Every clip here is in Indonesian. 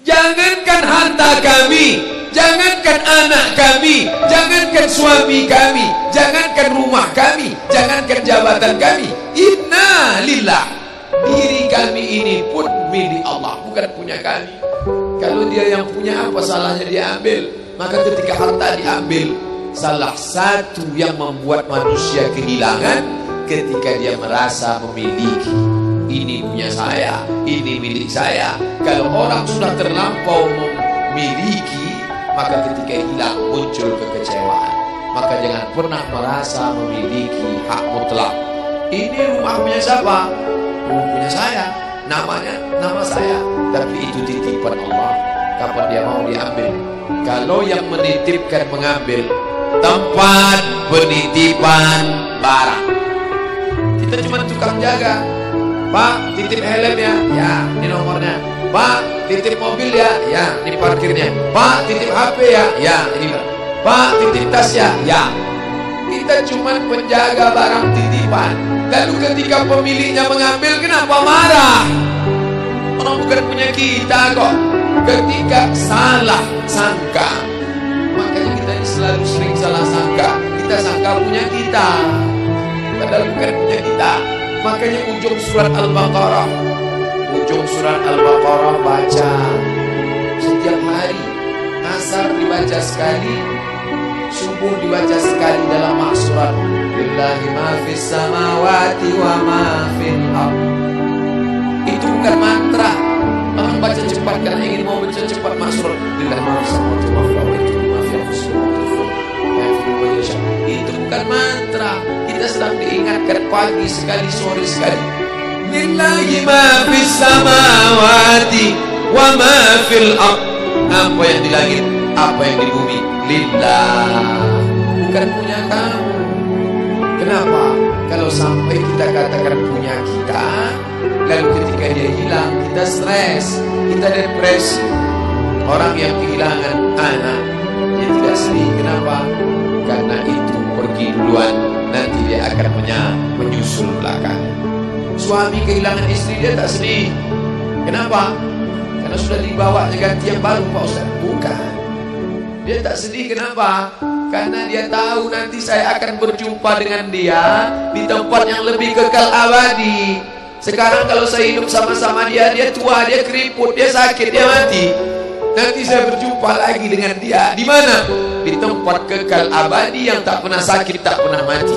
Jangankan harta kami, jangankan anak kami, jangankan suami kami, jangankan rumah kami, jangankan jabatan kami. Inna lillah, diri kami ini pun milik Allah, bukan punya kami. Kalau dia yang punya, apa salahnya dia ambil? Maka ketika harta diambil, salah satu yang membuat manusia kehilangan ketika dia merasa memiliki. Ini punya saya, ini milik saya. Kalau orang sudah terlampau memiliki, maka ketika hilang muncul kekecewaan. Maka jangan pernah merasa memiliki hak mutlak. Ini rumah punya siapa? Rumah punya saya, namanya nama saya. Tapi itu titipan Allah, kapan dia mau diambil. Kalau yang menitipkan mengambil, tempat penitipan barang, kita cuma tukang jaga. Pak, titip helm ya, ya, ini nomornya. Pak, titip mobil ya, ya, ini parkirnya. Pak, titip HP ya, ya, ini. Pak, titip tas ya, ya. Kita cuma penjaga barang titipan. Lalu ketika pemiliknya mengambil, kenapa marah? Orang bukan punya kita kok. Ketika salah sangka, makanya kita ini selalu sering salah sangka. Kita sangka punya kita, padahal bukan punya kita. Makanya ujung surat Al-Baqarah, baca setiap hari. Asar dibaca sekali, subuh dibaca sekali dalam maksurat. Lillahi ma fis samawati wa ma fil ardh. Itu bukan mantra. Orang baca cepat karena ingin mau baca cepat maksurat. Lillahi ma fis samawati wa ma fil ardh. Itu bukan mantra. Kita sedang diingatkan pagi sekali, sore sekali. Lillahi ma fis samawati wa ma fil ardh. Apa yang di langit, apa yang di bumi, lillah, bukan punya kamu. Kenapa? Kalau sampai kita katakan punya kita, lalu ketika dia hilang, kita stres, kita depresi. Orang yang kehilangan anak, dia tidak sedih. Kenapa? Karena itu pergi duluan, nanti dia akan menyusul belakang. Suami kehilangan istri, dia tak sedih. Kenapa? Karena sudah dibawa ganti yang baru, Pak Ustaz. Bukan. Dia tak sedih, kenapa? Karena dia tahu nanti saya akan berjumpa dengan dia di tempat yang lebih kekal abadi. Sekarang kalau saya hidup sama-sama dia, dia tua, dia keriput, dia sakit, dia mati. Nanti saya berjumpa lagi dengan dia. Di mana? Di tempat kekal abadi yang tak pernah sakit, tak pernah mati.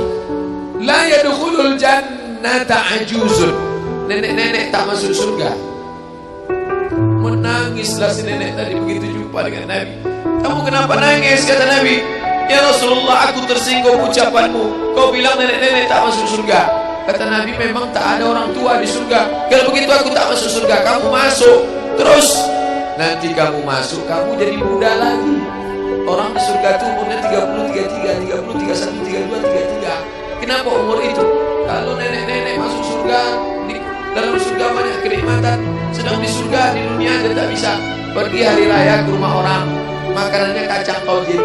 La yadkhulul jannata ajuzun. Nenek-nenek tak masuk surga. Menangislah si nenek tadi begitu jumpa dengan Nabi. Kamu kenapa nangis? Kata Nabi. Ya Rasulullah, aku tersinggung ucapanmu. Kau bilang nenek-nenek tak masuk surga. Kata Nabi, memang tak ada orang tua di surga. Kalau begitu aku tak masuk surga. Kamu masuk. Terus nanti kamu masuk, kamu jadi muda lagi. Orang di surga itu umurnya 30, 33, 30, 31, 32, 33. Kenapa umur itu? Kalau nenek-nenek masuk surga, di dalam surga banyak kenikmatan. Sedang di surga, di dunia dia tak bisa. Pergi hari raya ke rumah orang, makanannya kacang tauhid.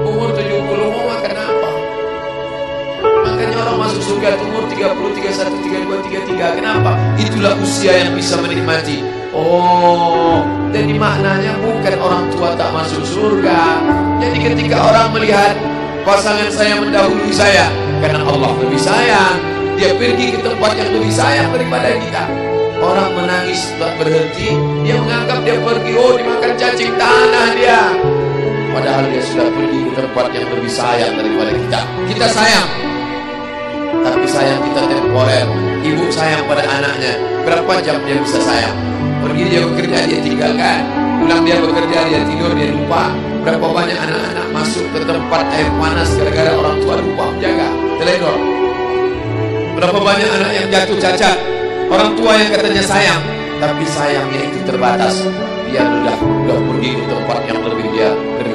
Umur 70 mau makan apa? Makanya orang masuk surga itu umur 30, 31, 32, 33. Kenapa? Itulah usia yang bisa menikmati. Oh, jadi maknanya bukan orang tua tak masuk surga. Jadi ketika orang melihat pasangan saya mendahului saya, karena Allah lebih sayang, dia pergi ke tempat yang lebih sayang daripada kita. Orang menangis tak berhenti, dia menganggap dia pergi, oh dimakan cacing tanah dia. Padahal dia sudah pergi ke tempat yang lebih sayang daripada kita. Kita sayang, tapi sayang kita temporer. Ibu sayang pada anaknya, berapa jam dia bisa sayang? Pergi dia bekerja, dia tinggalkan. Pulang dia bekerja, dia tidur, dia lupa. Berapa banyak anak-anak masuk ke tempat air panas gara-gara orang tua lupa menjaga, teledor. Berapa banyak anak yang jatuh cacat, orang tua yang katanya sayang, tapi sayangnya itu terbatas. Dia sudah pergi ke tempat yang lebih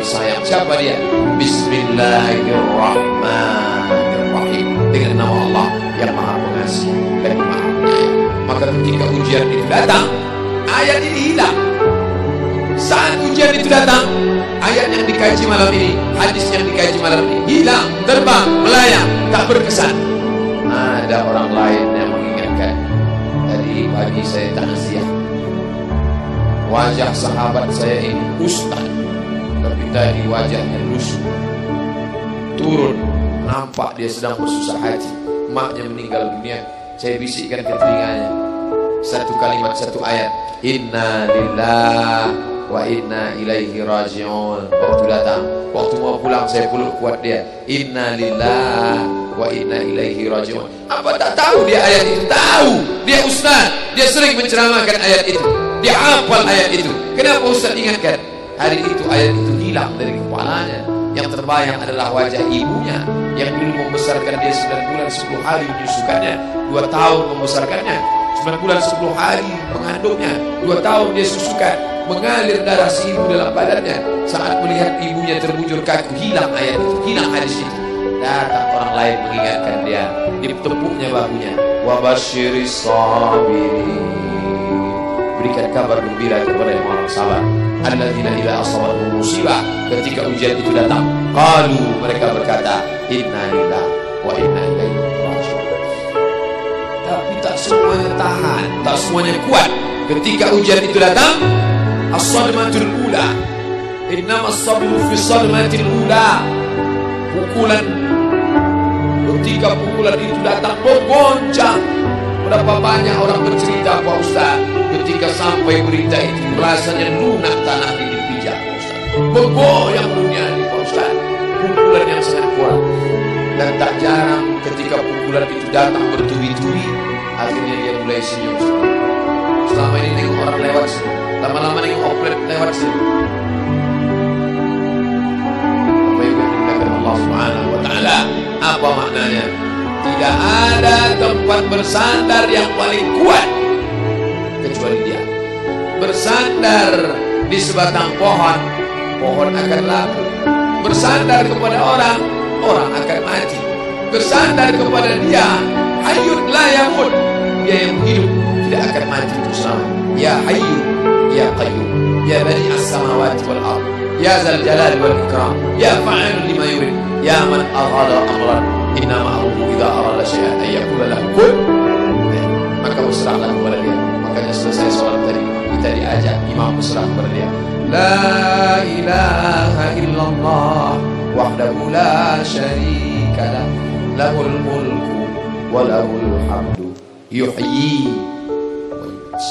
sayang. Siapa dia? Bismillahirrahmanirrahim. Dengan nama Allah yang Maha Pengasih dan Maha Penyayang. Maka ketika ujian itu datang, ayat ini hilang. Saat ujian itu datang, ayat yang dikaji malam ini, hadis yang dikaji malam ini hilang, terbang, melayang, tak berkesan. Ada orang lain yang mengingatkan. Tadi pagi saya takziah, wajah sahabat saya ini ustaz, tapi tadi wajahnya lusuh. Turun, nampak dia sedang bersusah hati. Maknya meninggal dunia. Saya bisikkan ke telinganya satu kalimat, satu ayat, inna lillahi wa inna ilaihi raji'un. Waktu datang, waktu mau pulang saya peluk kuat dia, inna lillahi wa inna ilaihi raji'un. Apa tak tahu dia ayat itu? Tahu. Dia ustaz, dia sering menceramahkan ayat itu, dia hafal ayat itu. Kenapa ustaz ingatkan? Hari itu ayat itu hilang dari kepalanya. Yang terbayang adalah wajah ibunya yang dulu membesarkan dia 9 bulan 10 hari menyusukannya, 2 tahun membesarkannya, 9 bulan 10 hari mengandungnya, 2 tahun dia susukan, mengalir darah si ibu dalam badannya. Saat melihat ibunya terbujur kaku, hilang ayat itu, hilang hadis itu. Datang orang lain mengingatkan dia, ditepuknya bahunya, wa basyiris sabirin, berikan kabar gembira kepada yang orang sabar. Alladzina idza asabatuhum musibah, ketika ujian itu datang, qalu, mereka berkata, inna lillahi wa inna ilaihi raji'un. Tapi tak semuanya tahan, tak semuanya kuat. Ketika ujian itu datang, as-sadmatul ula, innamas sabru fi sadmatil ula. Pukulan, ketika pukulan itu datang bergoncang. Berapa banyak orang bercerita, Pak Ustaz, ketika sampai berita itu rasanya lunak tanah di dipijak, Pak Ustaz. Bergoyang dunia ini, Pak Ustaz. Pukulan yang sangat kuat. Dan tak jarang ketika pukulan itu datang bertubi-tubi, akhirnya dia mulai senyum. Selama ini nengok orang lewat sini, lama-lama nengok oplet lewat sini. Apa yang dimuliakan Allah Subhanahu wa Ta'ala? Apa maknanya? Tidak ada tempat bersandar yang paling kuat kecuali dia. Bersandar di sebatang pohon, pohon akan laku. Bersandar kepada orang, orang akan mati. Bersandar kepada dia, hayyun la yamut, dia yang hidup tidak akan mati terus selama. Ya hayyu ya qayyum, ya bani as-samawati wal ard, ya zal jalal wal ikram, ya fa'il lima yurid, ya man arada amran, inna ma'ahu idza arada syai'an ay yaqula lahu kun. Maka berserahlah kepada dia. Makanya selesai sholat tadi kita diajak imam berserah kepada dia. La ilaha illallah wahdahu la syarika lah, lahul mulku wa lahul hamdu yuhyi wa yumiit.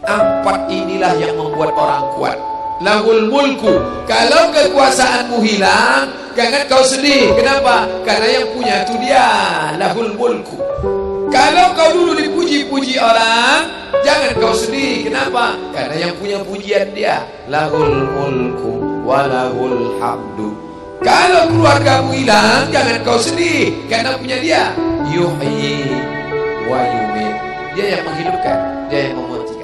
4 inilah yang membuat orang kuat. Lahul mulku, kalau kekuasaanmu hilang, jangan kau sedih. Kenapa? Karena yang punya itu dia. Lahul mulku. Kalau kau dulu dipuji-puji orang, jangan kau sedih. Kenapa? Karena yang punya pujian dia. Lahul mulku wa lahul hamdu. Kalau keluargamu hilang, jangan kau sedih, karena punya dia. Yuhyi wa yumiit. Dia yang menghidupkan, dia yang mematikan.